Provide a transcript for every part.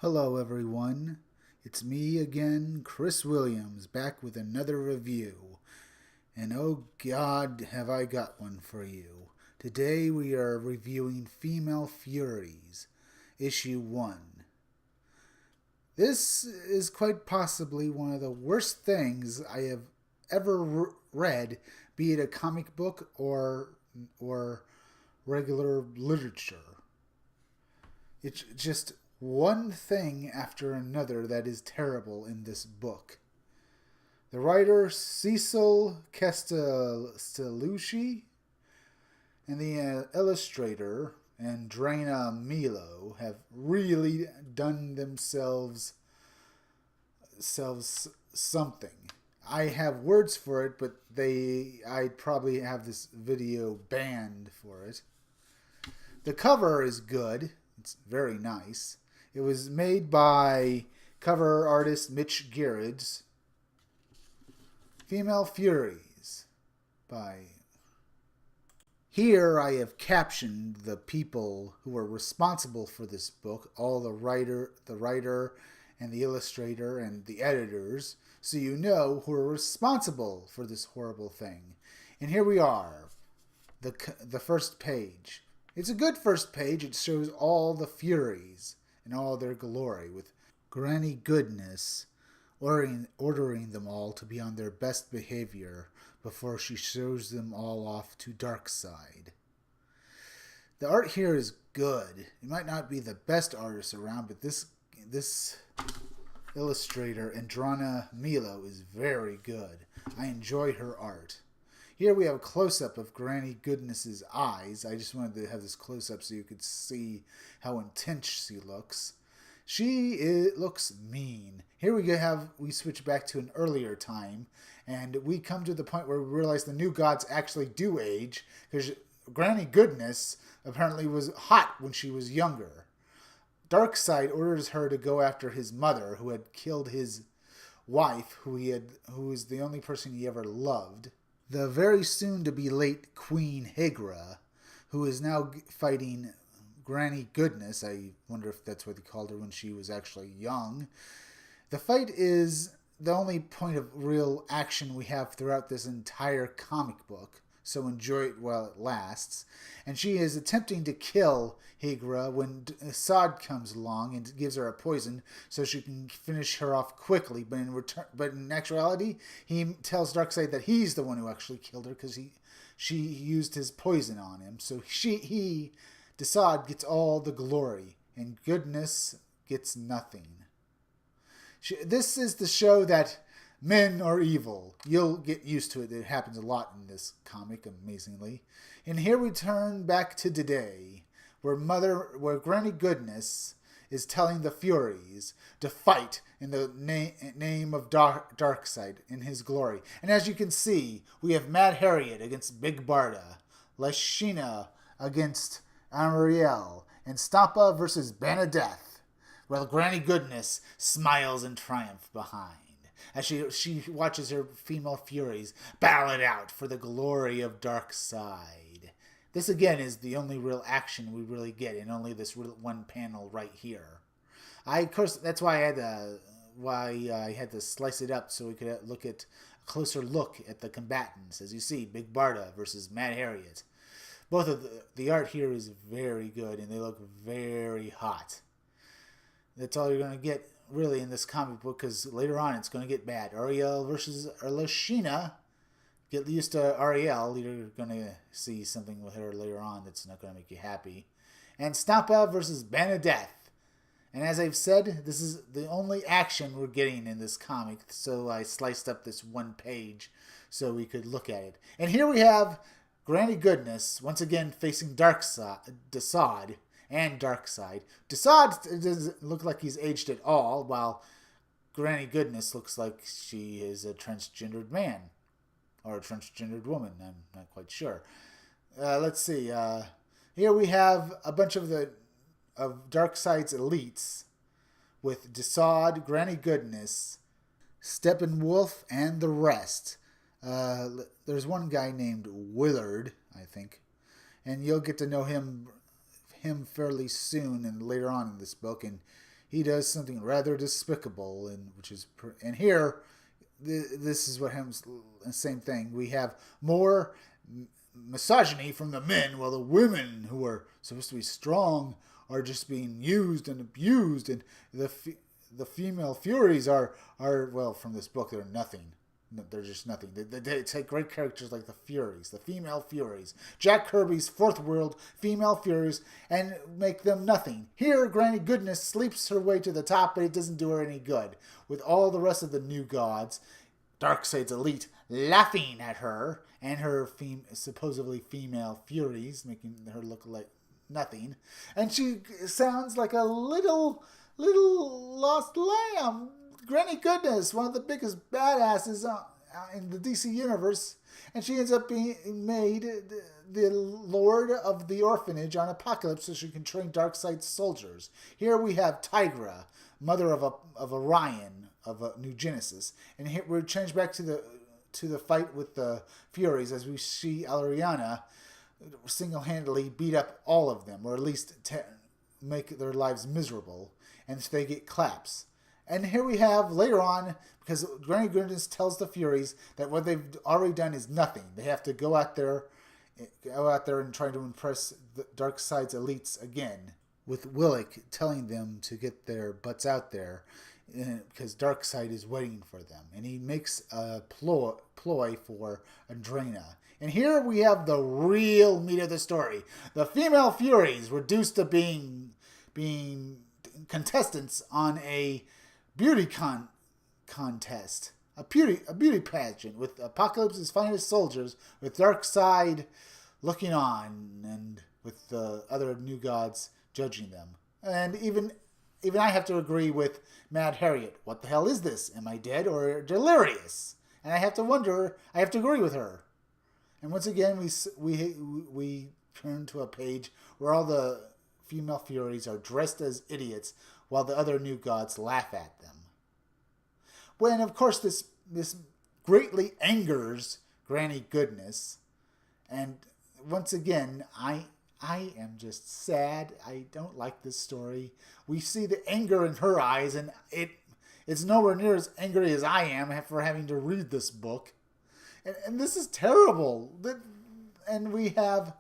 Hello everyone, it's me again, Chris Williams, back with another review. And oh God, have I got one for you. Today we are reviewing Female Furies, Issue 1. This is quite possibly one of the worst things I have ever read, be it a comic book or regular literature. It's just one thing after another that is terrible in this book. The writer Cecil Castellucci and the illustrator Andrea Milo have really done themselves something. I have words for it, but I'd probably have this video banned for it. The cover is good. It's very nice. It was made by cover artist Mitch Gerads. Female Furies by... Here I have captioned the people who are responsible for this book, all the writer and the illustrator and the editors, so you know who are responsible for this horrible thing. And here we are, the first page. It's a good first page. It shows all the Furies in all their glory, with Granny Goodness ordering them all to be on their best behavior before she shows them all off to Darkseid. The art here is good. It might not be the best artist around, but this illustrator, Andrea Milo, is very good. I enjoy her art. Here we have a close-up of Granny Goodness's eyes. I just wanted to have this close-up so you could see how intense she looks. She looks mean. Here we switch back to an earlier time, and we come to the point where we realize the new gods actually do age, because Granny Goodness apparently was hot when she was younger. Darkseid orders her to go after his mother, who had killed his wife, who was the only person he ever loved. The very soon-to-be late Queen Higra, who is now fighting Granny Goodness. I wonder if that's what they called her when she was actually young. The fight is the only point of real action we have throughout this entire comic book, so enjoy it while it lasts. And she is attempting to kill Higra when Assad comes along and gives her a poison so she can finish her off quickly. But in actuality, he tells Darkseid that he's the one who actually killed her because she used his poison on him. So Assad gets all the glory, and Goodness gets nothing. This is the show that men are evil. You'll get used to it. It happens a lot in this comic, amazingly. And here we turn back to today, where Granny Goodness is telling the Furies to fight in the name of Darkseid in his glory. And as you can see, we have Mad Harriet against Big Barda, Lashina against Ariel, and Stampa versus Banadeth, while Granny Goodness smiles in triumph behind as she watches her female Furies battle it out for the glory of Darkseid. This again is the only real action we really get in only this one panel right here. Of course, that's why I had to slice it up so we could look at a closer look at the combatants. As you see, Big Barda versus Mad Harriet. Both of the art here is very good, and they look very hot. That's all you're going to get, really, in this comic book, because later on it's going to get bad. Ariel versus Lashina. Get used to Ariel. You're going to see something with her later on that's not going to make you happy. And Stampa versus Banadeth. And as I've said, this is the only action we're getting in this comic, so I sliced up this one page so we could look at it. And here we have Granny Goodness, once again facing Assad and Darkseid. Assad doesn't look like he's aged at all, while Granny Goodness looks like she is a transgendered man. Or a transgendered woman, I'm not quite sure. Let's see. Here we have a bunch of Darkseid's elites, with Assad, Granny Goodness, Steppenwolf, and the rest. There's one guy named Willard, I think, and you'll get to know him fairly soon and later on in this book, and he does something rather despicable, and here, this is what happens. The same thing. We have more misogyny from the men, while the women who are supposed to be strong are just being used and abused, and the female furies are well, from this book, they're nothing. They're just nothing. They take great characters like the Furies, the Female Furies, Jack Kirby's Fourth World Female Furies, and make them nothing. Here, Granny Goodness sleeps her way to the top, but it doesn't do her any good. With all the rest of the new gods, Darkseid's elite, laughing at her and her supposedly female Furies, making her look like nothing. And she sounds like a little lost lamb. Granny Goodness, one of the biggest badasses in the DC universe, and she ends up being made the lord of the orphanage on Apocalypse so she can train Darkseid's soldiers. Here we have Tigra, mother of Orion of New Genesis, and here we're changed back to the fight with the Furies as we see Ariana single-handedly beat up all of them, or at least make their lives miserable, and they get claps. And here we have later on, because Granny Goodness tells the Furies that what they've already done is nothing. They have to go out there and try to impress the Darkseid's elites again, with Willick telling them to get their butts out there because Darkseid is waiting for them. And he makes a ploy for Andrena. And here we have the real meat of the story. The Female Furies reduced to being contestants on a beauty contest, a beauty pageant with Apocalypse's finest soldiers, with Darkseid looking on, and with the other new gods judging them. And even I have to agree with Mad Harriet. What the hell is this? Am I dead or delirious? And I have to agree with her. And once again, we turn to a page where all the female Furies are dressed as idiots, while the other new gods laugh at them. When, of course, this greatly angers Granny Goodness. And once again, I am just sad. I don't like this story. We see the anger in her eyes, and it's nowhere near as angry as I am for having to read this book. And this is terrible. And we have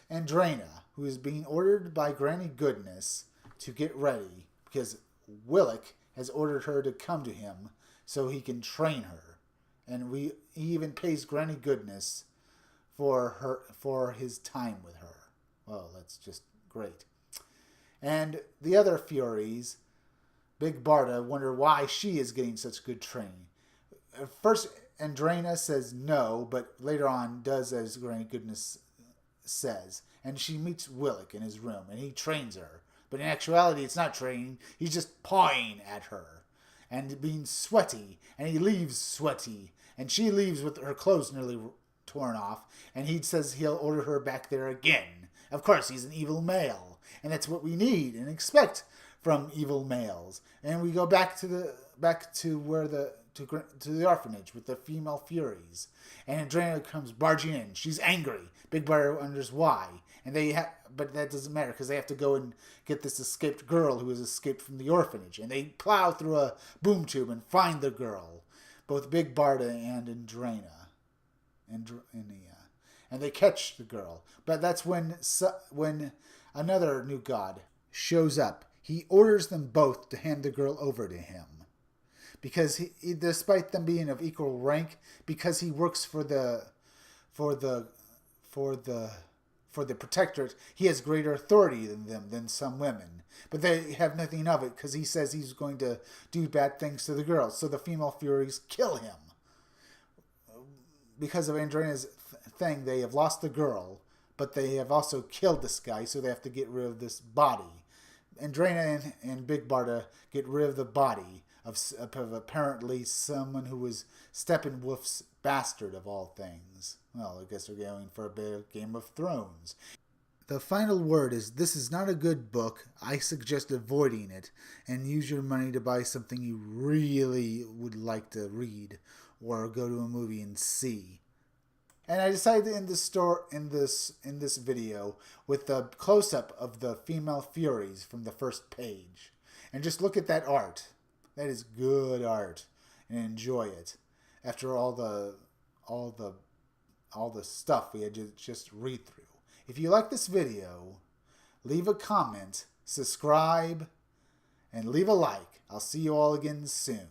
Andrena, who is being ordered by Granny Goodness to get ready, because Willick has ordered her to come to him so he can train her. And he even pays Granny Goodness for his time with her. Well, that's just great. And the other Furies, Big Barda, wonder why she is getting such good training. First, Andrena says no, but later on does as Granny Goodness says. And she meets Willick in his room, and he trains her. But in actuality, it's not training. He's just pawing at her and being sweaty. And he leaves sweaty. And she leaves with her clothes nearly torn off. And he says he'll order her back there again. Of course, he's an evil male. And that's what we need and expect from evil males. And we go back to the orphanage with the female Furies. And Andrena comes barging in. She's angry. Big Brother wonders why. And but that doesn't matter because they have to go and get this escaped girl who has escaped from the orphanage. And they plow through a boom tube and find the girl, both Big Barda and Andrena. And they catch the girl. But that's when another new god shows up. He orders them both to hand the girl over to him. Because despite them being of equal rank, because he works for the protectorate, he has greater authority than some women. But they have nothing of it because he says he's going to do bad things to the girls. So the female Furies kill him. Because of Andrena's thing, they have lost the girl, but they have also killed this guy, so they have to get rid of this body. Andrena and Big Barda get rid of the body of apparently someone who was Steppenwolf's bastard of all things. Well, I guess they're going for a bit of Game of Thrones. The final word is, this is not a good book. I suggest avoiding it and use your money to buy something you really would like to read or go to a movie and see. And I decided to end this video with the close-up of the female Furies from the first page. And just look at that art. That is good art. And enjoy it. After all the stuff we had to just read through. If you like this video, leave a comment, subscribe, and leave a like. I'll see you all again soon.